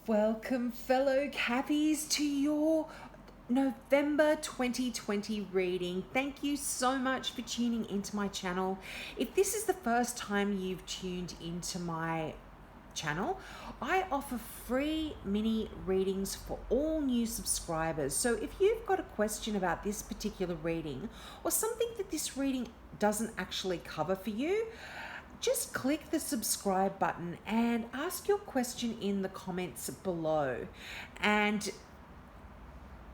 Welcome, fellow Cappies, to your November 2020 reading. Thank you so much for tuning into my channel. If this is the first time you've tuned into my channel, I offer free mini readings for all new subscribers. So if you've got a question about this particular reading or something that this reading doesn't actually cover for you, just click the subscribe button and ask your question in the comments below. And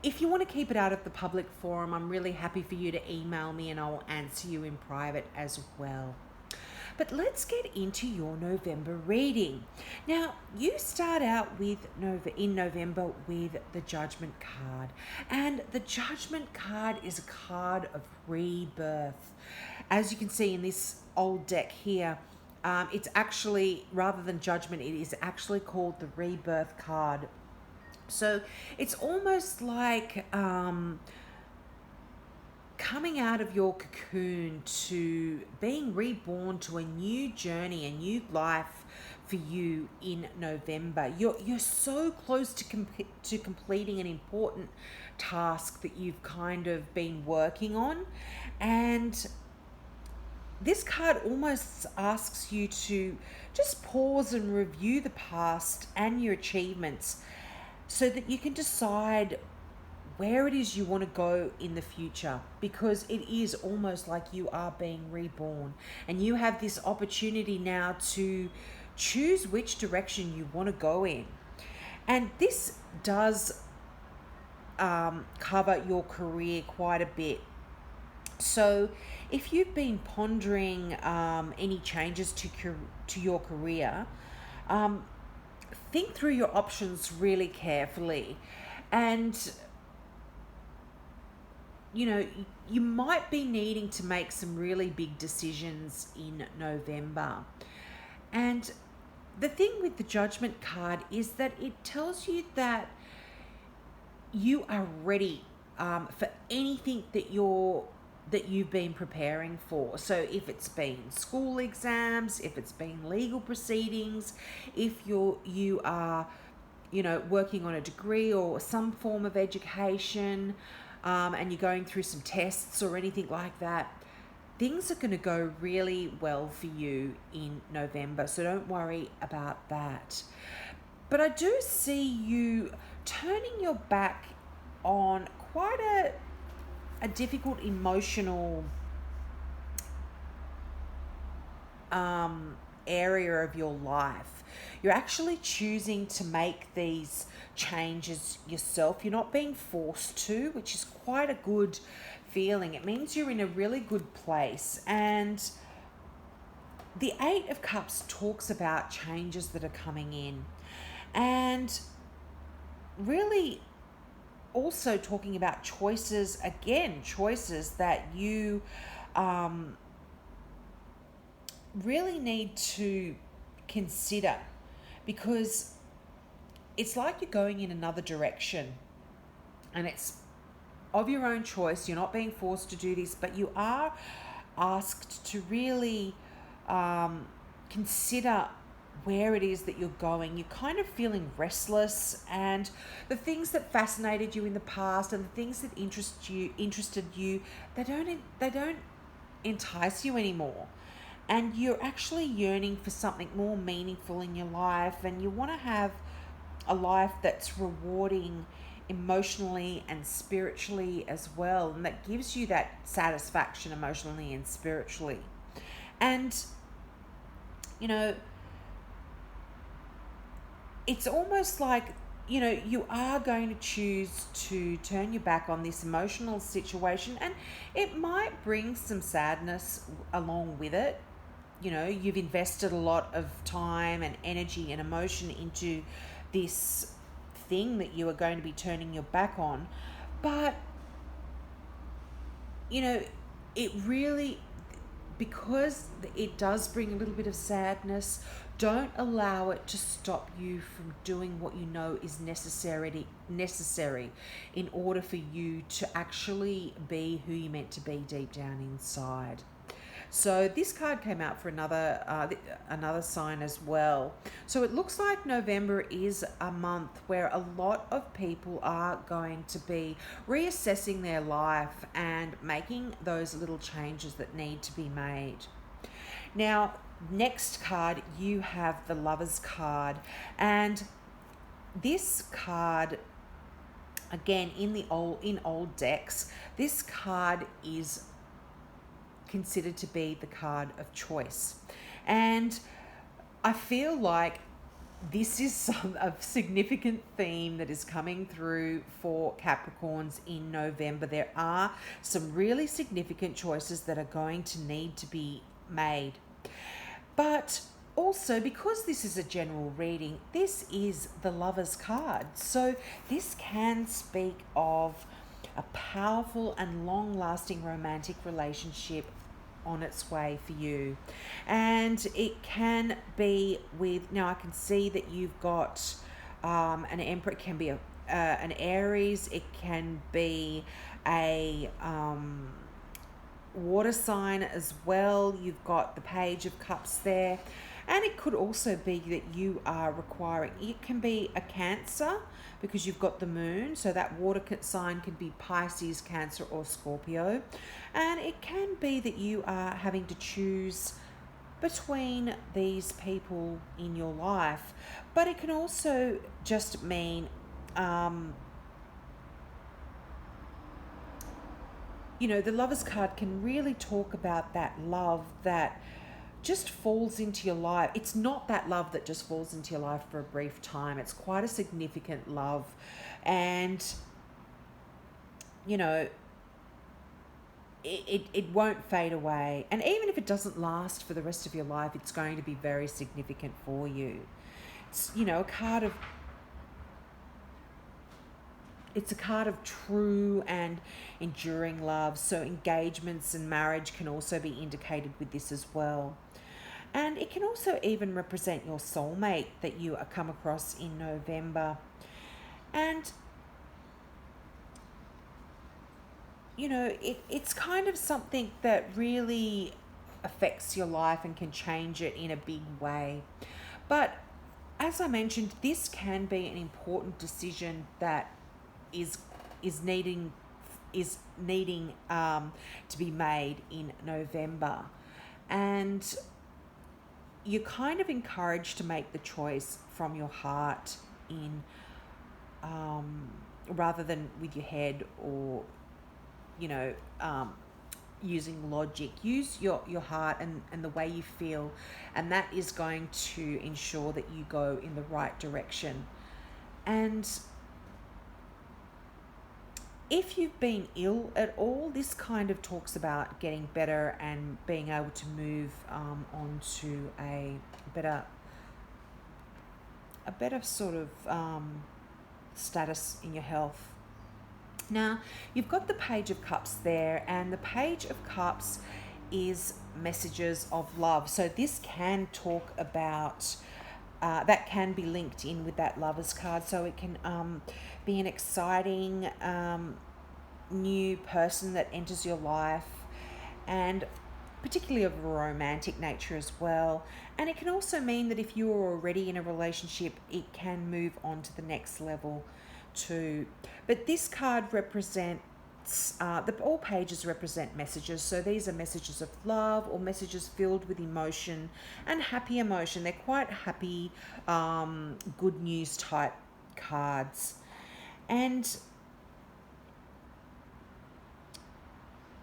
if you want to keep it out of the public forum, I'm really happy for you to email me and I'll answer you in private as well. But let's get into your November reading. Now, you start out in November with the Judgment card. And the Judgment card is a card of rebirth. As you can see in this old deck here, it's actually, rather than Judgment, it is actually called the Rebirth card. So it's almost like coming out of your cocoon to being reborn to a new journey, a new life for you in November. You're so close to completing an important task that you've kind of been working on, and this card almost asks you to just pause and review the past and your achievements so that you can decide where it is you want to go in the future, because it is almost like you are being reborn and you have this opportunity now to choose which direction you want to go in. And this does cover your career quite a bit. So if you've been pondering any changes to your career, think through your options really carefully. And you might be needing to make some really big decisions in November. And the thing with the Judgment card is that it tells you that you are ready for anything that you've been preparing for. So if it's been school exams, if it's been legal proceedings, if you are working on a degree or some form of education, and you're going through some tests or anything like that, things are going to go really well for you in November. So don't worry about that. But I do see you turning your back on quite a difficult emotional area of your life. You're actually choosing to make these changes yourself. You're not being forced to, which is quite a good feeling. It means you're in a really good place. And the Eight of Cups talks about changes that are coming in, and really also talking about choices that you really need to consider, because it's like you're going in another direction and it's of your own choice. You're not being forced to do this, but you are asked to really consider where it is that you're going. You're kind of feeling restless, and the things that fascinated you in the past and the things that interested you, they don't entice you anymore. And you're actually yearning for something more meaningful in your life, and you want to have a life that's rewarding emotionally and spiritually as well, and that gives you that satisfaction emotionally and spiritually. And it's almost like you are going to choose to turn your back on this emotional situation, and it might bring some sadness along with it. You've invested a lot of time and energy and emotion into this thing that you are going to be turning your back on. But, it really, because it does bring a little bit of sadness, don't allow it to stop you from doing what you know is necessary in order for you to actually be who you're meant to be deep down inside. So this card came out for another sign as well. So it looks like November is a month where a lot of people are going to be reassessing their life and making those little changes that need to be made. Now, next card, you have the Lovers card, and this card, again, in old decks, this card is considered to be the card of choice. And I feel like this is a significant theme that is coming through for Capricorns in November. There are some really significant choices that are going to need to be made. But also, because this is a general reading, this is the Lovers card. So this can speak of a powerful and long-lasting romantic relationship on its way for you. And it can be with, now I can see that you've got an Emperor. It can be an Aries. It can be a water sign as well. You've got the Page of Cups there. And it could also be that you are requiring, it can be a Cancer because you've got the moon. So that water sign could be Pisces, Cancer, or Scorpio. And it can be that you are having to choose between these people in your life. But it can also just mean, the Lovers card can really talk about that love that just falls into your life. It's not that love that just falls into your life for a brief time. It's quite a significant love. And, it won't fade away. And even if it doesn't last for the rest of your life, it's going to be very significant for you. It's, a card of... It's a card of true and enduring love. So engagements and marriage can also be indicated with this as well. And it can also even represent your soulmate that you come across in November. And, it's kind of something that really affects your life and can change it in a big way. But as I mentioned, this can be an important decision that is needing to be made in November. And you're kind of encouraged to make the choice from your heart in rather than with your head or using logic. Use your heart and the way you feel, and that is going to ensure that you go in the right direction. And if you've been ill at all, this kind of talks about getting better and being able to move on to a better sort of status in your health. Now, you've got the Page of Cups there, and the Page of Cups is messages of love. So this can talk about... that can be linked in with that Lovers card. So it can be an exciting new person that enters your life, and particularly of a romantic nature as well. And it can also mean that if you are already in a relationship, it can move on to the next level too. But this card represents all pages represent messages. So these are messages of love or messages filled with emotion and happy emotion. They're quite happy, good news type cards. And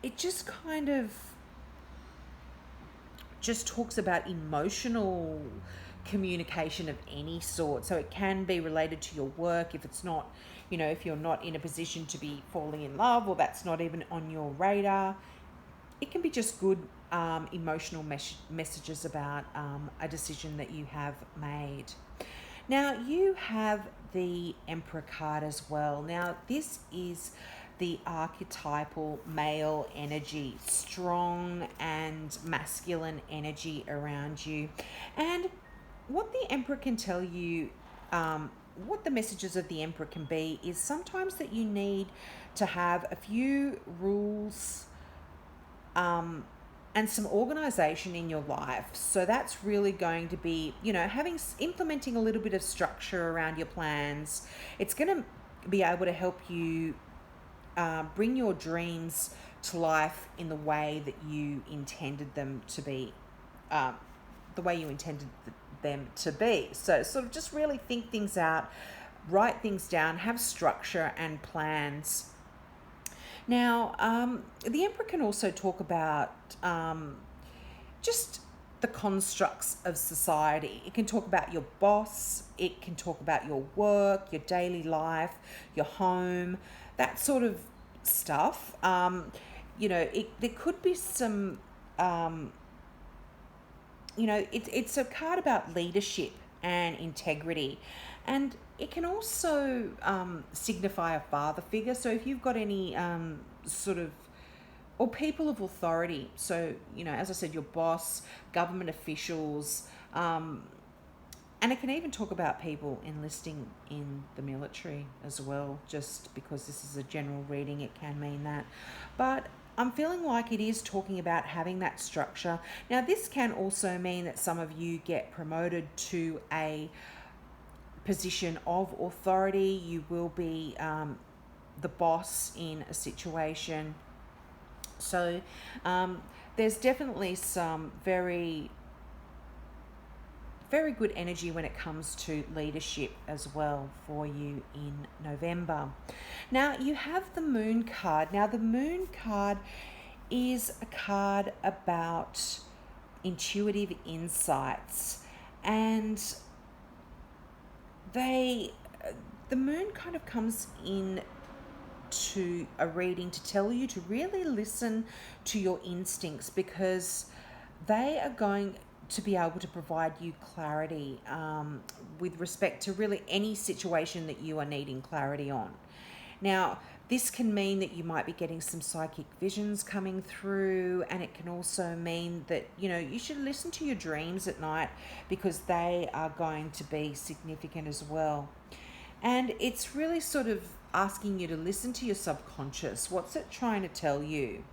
it just kind of just talks about emotional communication of any sort. So it can be related to your work if it's not, if you're not in a position to be falling in love, or that's not even on your radar. It can be just good emotional messages about a decision that you have made. Now, you have the Emperor card as well. Now, this is the archetypal male energy, strong and masculine energy around you. And what the Emperor can tell you, what the messages of the Emperor can be, is sometimes that you need to have a few rules and some organization in your life. So that's really going to be, implementing a little bit of structure around your plans. It's going to be able to help you bring your dreams to life in the way that you intended them to be, the way you intended them to be. So sort of just really think things out, write things down, have structure and plans. Now, the Emperor can also talk about just the constructs of society. It can talk about your boss, it can talk about your work, your daily life, your home, that sort of stuff. There could be some, it's a card about leadership and integrity. And it can also signify a father figure. So if you've got any or people of authority, so, as I said, your boss, government officials, and it can even talk about people enlisting in the military as well, just because this is a general reading, it can mean that. But I'm feeling like it is talking about having that structure. Now, this can also mean that some of you get promoted to a position of authority. You will be the boss in a situation. So there's definitely some very, very good energy when it comes to leadership as well for you in November. Now, you have the Moon card. Now, the Moon card is a card about intuitive insights, and the Moon kind of comes in to a reading to tell you to really listen to your instincts, because they are going to be able to provide you clarity with respect to really any situation that you are needing clarity on. Now, this can mean that you might be getting some psychic visions coming through, and it can also mean that, you should listen to your dreams at night, because they are going to be significant as well. And it's really sort of asking you to listen to your subconscious. What's it trying to tell you?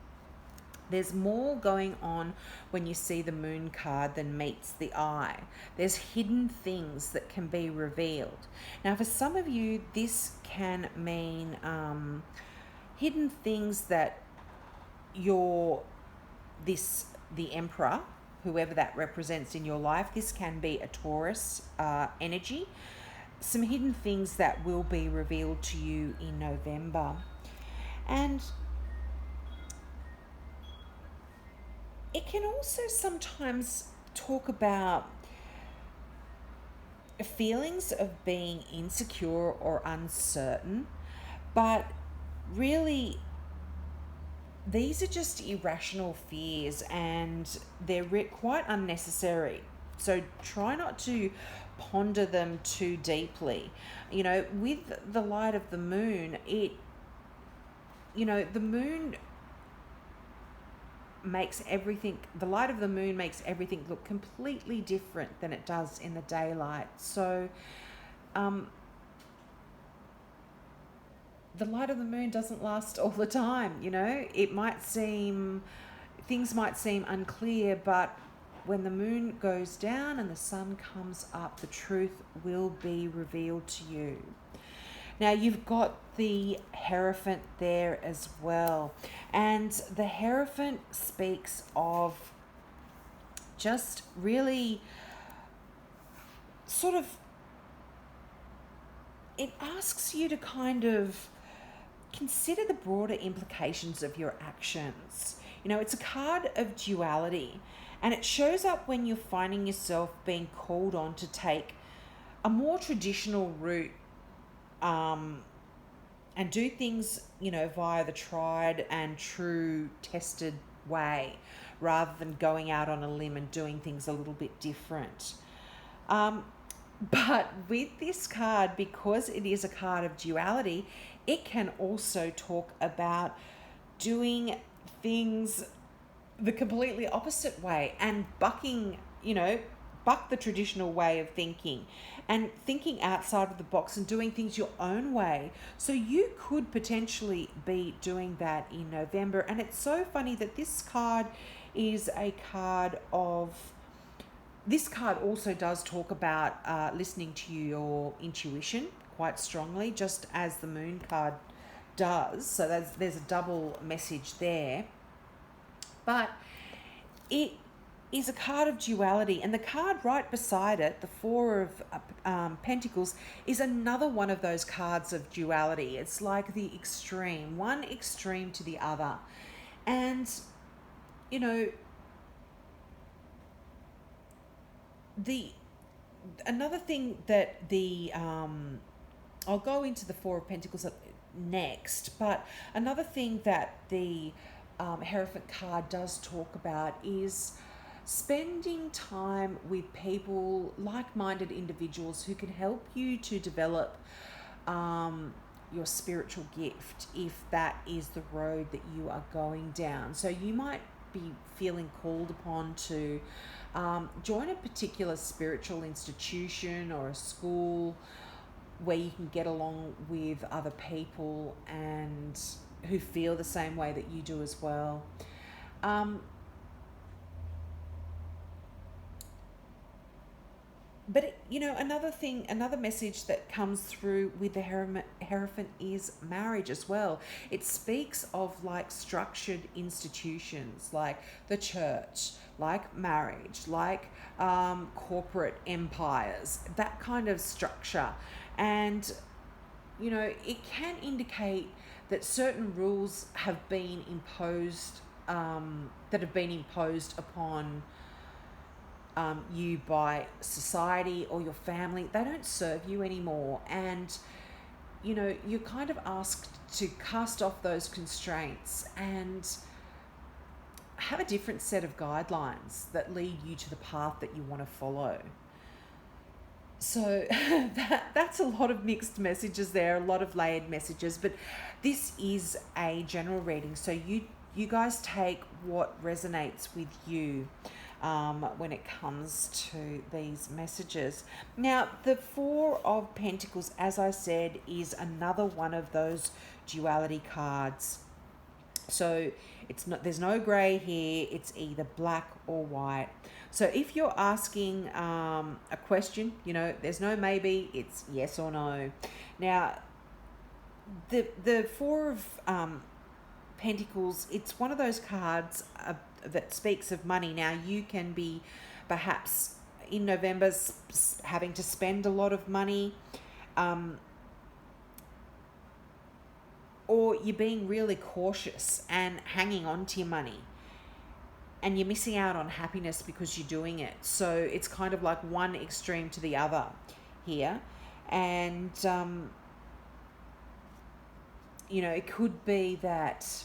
There's more going on when you see the Moon card than meets the eye. There's hidden things that can be revealed. Now, for some of you, this can mean hidden things that the Emperor, whoever that represents in your life, this can be a Taurus energy. Some hidden things that will be revealed to you in November. And it can also sometimes talk about feelings of being insecure or uncertain, but really these are just irrational fears, and they're quite unnecessary. So try not to ponder them too deeply. With the light of the moon, the light of the moon makes everything look completely different than it does in the daylight. So the light of the moon doesn't last all the time. Things might seem unclear, but when the moon goes down and the sun comes up, the truth will be revealed to you. Now, you've got the Hierophant there as well. And the Hierophant speaks of just really sort of, it asks you to kind of consider the broader implications of your actions. It's a card of duality, and it shows up when you're finding yourself being called on to take a more traditional route and do things, via the tried and true tested way, rather than going out on a limb and doing things a little bit different. But with this card, because it is a card of duality, it can also talk about doing things the completely opposite way and buck the traditional way of thinking and thinking outside of the box and doing things your own way. So you could potentially be doing that in November. And it's so funny that this card is a card of, this card also does talk about listening to your intuition quite strongly, just as the Moon card does. So there's a double message there. But it is a card of duality, and the card right beside it, the Four of Pentacles, is another one of those cards of duality. It's like the extreme, one extreme to the other. And, you know, another thing that I'll go into the Four of Pentacles next, but another thing that the Hierophant card does talk about is spending time with people, like-minded individuals who can help you to develop your spiritual gift, if that is the road that you are going down. So you might be feeling called upon to join a particular spiritual institution or a school where you can get along with other people and who feel the same way that you do as well. But, you know, another message that comes through with the Hierophant is marriage as well. It speaks of like structured institutions like the church, like marriage, like corporate empires, that kind of structure. And, you know, it can indicate that certain rules have been imposed, upon you by society or your family. They don't serve you anymore, and you know, you're kind of asked to cast off those constraints and have a different set of guidelines that lead you to the path that you want to follow. So that's a lot of mixed messages there, a lot of layered messages, but this is a general reading, so you guys take what resonates with you when it comes to these messages. Now, the Four of Pentacles, as I said, is another one of those duality cards. So there's no grey here. It's either black or white. So if you're asking a question, you know, there's no maybe, it's yes or no. Now, the Four of Pentacles, it's one of those cards that speaks of money. Now, you can be perhaps in November having to spend a lot of money, or you're being really cautious and hanging on to your money, and you're missing out on happiness because you're doing it. So it's kind of like one extreme to the other here. And you know, it could be that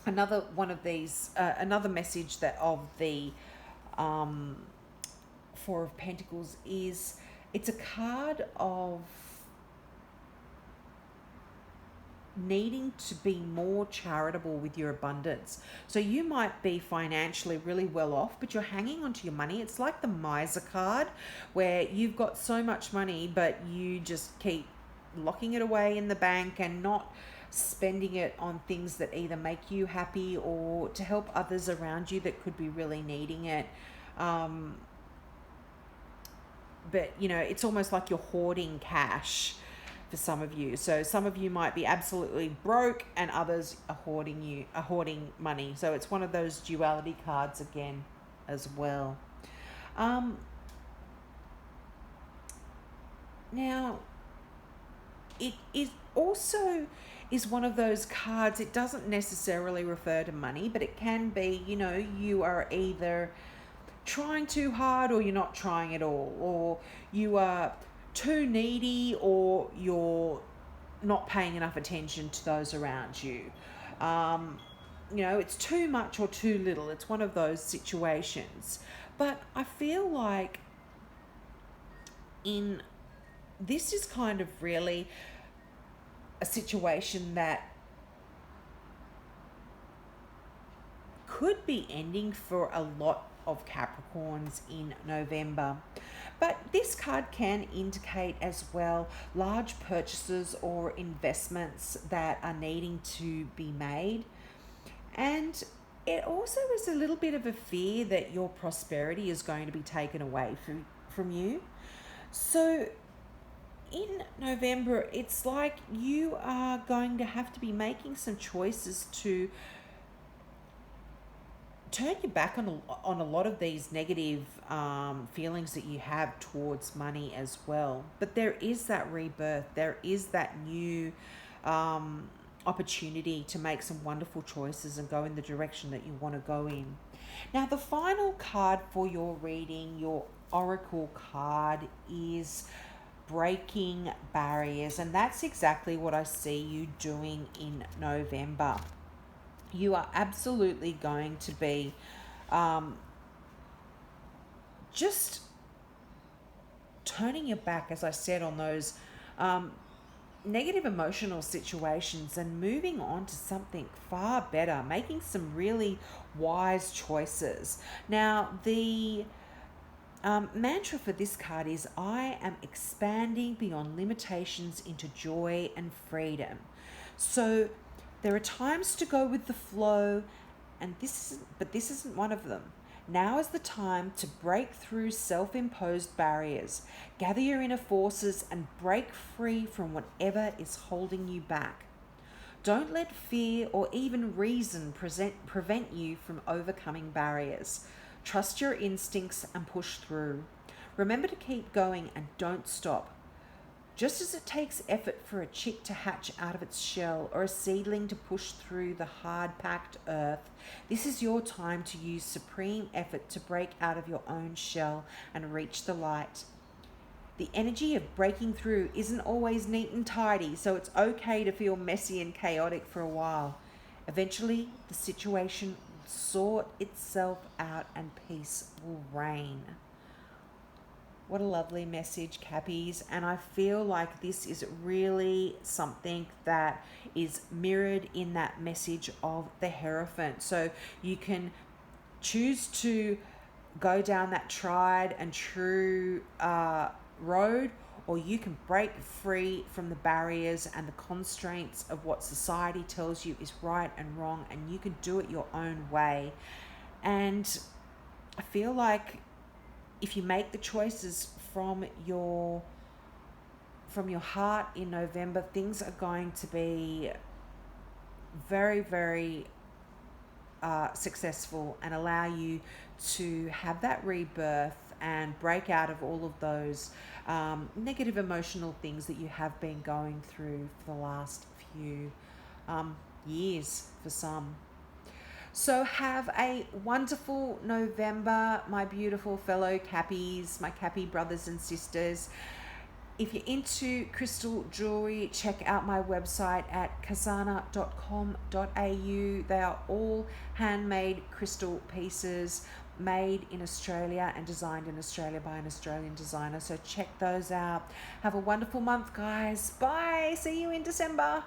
another one of these, another message that of the Four of Pentacles is, it's a card of needing to be more charitable with your abundance. So you might be financially really well off, but you're hanging onto your money. It's like the Miser card, where you've got so much money, but you just keep locking it away in the bank and not spending it on things that either make you happy or to help others around you that could be really needing it. But you know, it's almost like you're hoarding cash for some of you. So some of you might be absolutely broke, and others are hoarding money. So it's one of those duality cards again as well. Now, it is also one of those cards, it doesn't necessarily refer to money, but it can be, you know, you are either trying too hard or you're not trying at all, or you are too needy or you're not paying enough attention to those around you. You know, it's too much or too little. It's one of those situations. But I feel like this is kind of really a situation that could be ending for a lot of Capricorns in November. But this card can indicate as well large purchases or investments that are needing to be made. And it also is a little bit of a fear that your prosperity is going to be taken away from you. So in November, it's like you are going to have to be making some choices to turn your back on a lot of these negative feelings that you have towards money as well. But there is that rebirth, there is that new opportunity to make some wonderful choices and go in the direction that you want to go in. Now, the final card for your reading, your oracle card, is breaking barriers, and that's exactly what I see you doing in November. You are absolutely going to be just turning your back, as I said, on those negative emotional situations and moving on to something far better, making some really wise choices. Now, the mantra for this card is, I am expanding beyond limitations into joy and freedom. So there are times to go with the flow, and this isn't one of them. Now is the time to break through self-imposed barriers, gather your inner forces, and break free from whatever is holding you back. Don't let fear or even reason prevent you from overcoming barriers. Trust your instincts and push through. Remember to keep going and don't stop. Just as it takes effort for a chick to hatch out of its shell or a seedling to push through the hard-packed earth, this is your time to use supreme effort to break out of your own shell and reach the light. The energy of breaking through isn't always neat and tidy, so it's okay to feel messy and chaotic for a while. Eventually, the situation will sort itself out and peace will reign. What a lovely message, Cappies. And I feel like this is really something that is mirrored in that message of the Hierophant. So you can choose to go down that tried and true road, or you can break free from the barriers and the constraints of what society tells you is right and wrong, and you can do it your own way. And I feel like if you make the choices from your heart in November, things are going to be very, very successful and allow you to have that rebirth and break out of all of those negative emotional things that you have been going through for the last few years for some. So have a wonderful November, my beautiful fellow Cappies, my Cappy brothers and sisters. If you're into crystal jewelry, check out my website at kazana.com.au. They are all handmade crystal pieces made in Australia and designed in Australia by an Australian designer. So check those out. Have a wonderful month, guys. Bye. See you in December.